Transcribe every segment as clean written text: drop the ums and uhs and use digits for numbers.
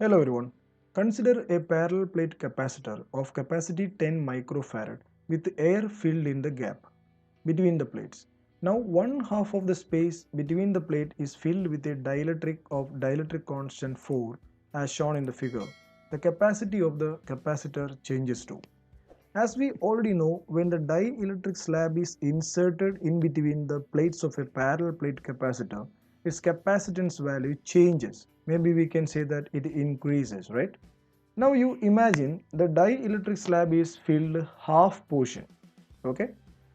Hello everyone. Consider a parallel plate capacitor of capacity 10 microfarad with air filled in the gap between the plates. Now one half of the space between the plate is filled with a dielectric of dielectric constant 4 as shown in the figure. The capacity of the capacitor changes too. As we already know, when the dielectric slab is inserted in between the plates of a parallel plate capacitor, its capacitance value changes. Maybe we can say that it increases, right? Now you imagine the dielectric slab is filled half portion, okay?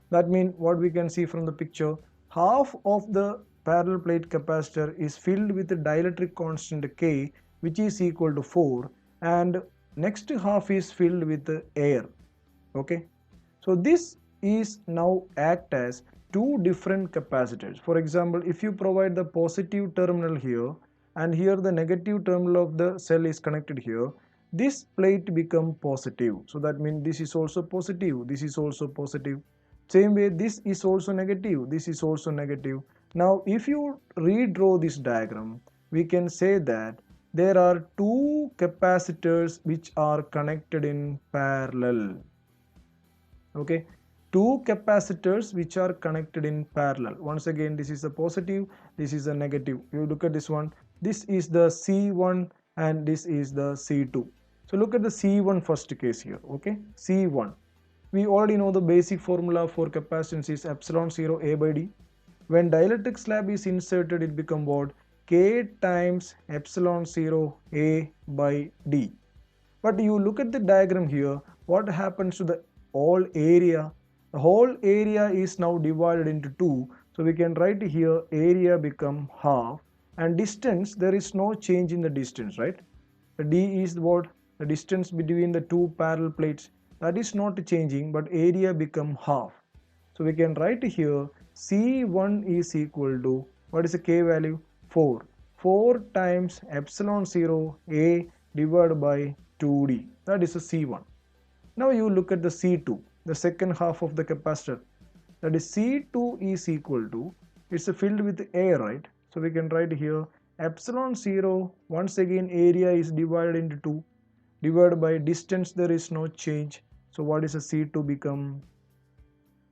That means what we can see from the picture, half of the parallel plate capacitor is filled with the dielectric constant K, which is equal to 4, and next half is filled with the air, okay. So this is now act as two different capacitors. For example, if you provide the positive terminal here and here the negative terminal of the cell is connected here, this plate become positive. So that means this is also positive, this is also positive. Same way this is also negative, this is also negative. Now if you redraw this diagram, we can say that there are two capacitors which are connected in parallel, okay. Two capacitors which are connected in parallel. Once again, this is a positive, this is a negative. You look at this one, this is the C1 and this is the C2. So look at the C1 first case here, okay. C1, we already know the basic formula for capacitance is epsilon 0 A by D. When dielectric slab is inserted, it become what? K times epsilon 0 A by D. But you look at the diagram here, what happens to the whole area? The whole area is now divided into two. So we can write here area become half, and distance, there is no change in the distance, right? The D is what? The distance between the two parallel plates. That is not changing, but area become half. So we can write here C1 is equal to, what is the K value? 4. 4 times epsilon 0 A divided by 2D. That is a C1. Now you look at the C2, the second half of the capacitor. That is C2 is equal to, it's filled with air, right? So we can write here epsilon 0, once again area is divided into 2, divided by distance, there is no change. So what is a C2 become?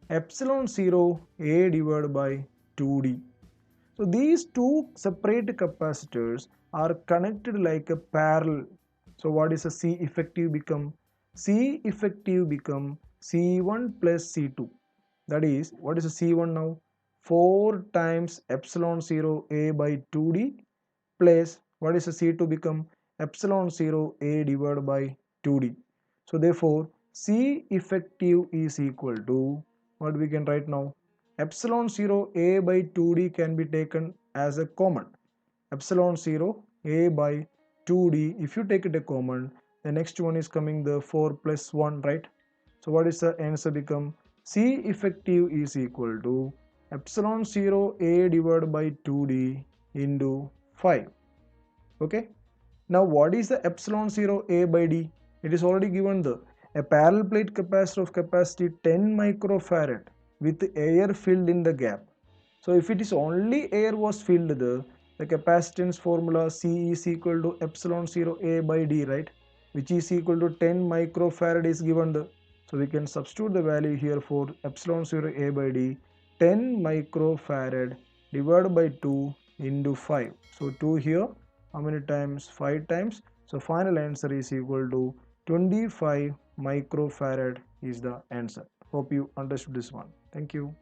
Epsilon 0 A divided by 2D. So these two separate capacitors are connected like a parallel. So what is a C effective become? C effective become C1 plus C2. That is, what is a C1 now? 4 times epsilon 0 A by 2D plus, what is a C2 become? Epsilon 0 A divided by 2D. So therefore, C effective is equal to, what we can write now? Epsilon 0 A by 2D can be taken as a common. Epsilon 0 A by 2D, if you take it a common, the next one is coming the 4 plus 1, right? So what is the answer become? C effective is equal to epsilon 0 A divided by 2D into 5. Okay. Now what is the epsilon 0 A by D? It is already given the a parallel plate capacitor of capacity 10 microfarad with air filled in the gap. So if it is only air was filled the capacitance formula C is equal to epsilon 0 A by D, right? Which is equal to 10 microfarad is given the. So we can substitute the value here for epsilon 0 A by D, 10 microfarad divided by 2 into 5. So 2 here, how many times? 5 times. So final answer is equal to 25 microfarad is the answer. Hope you understood this one. Thank you.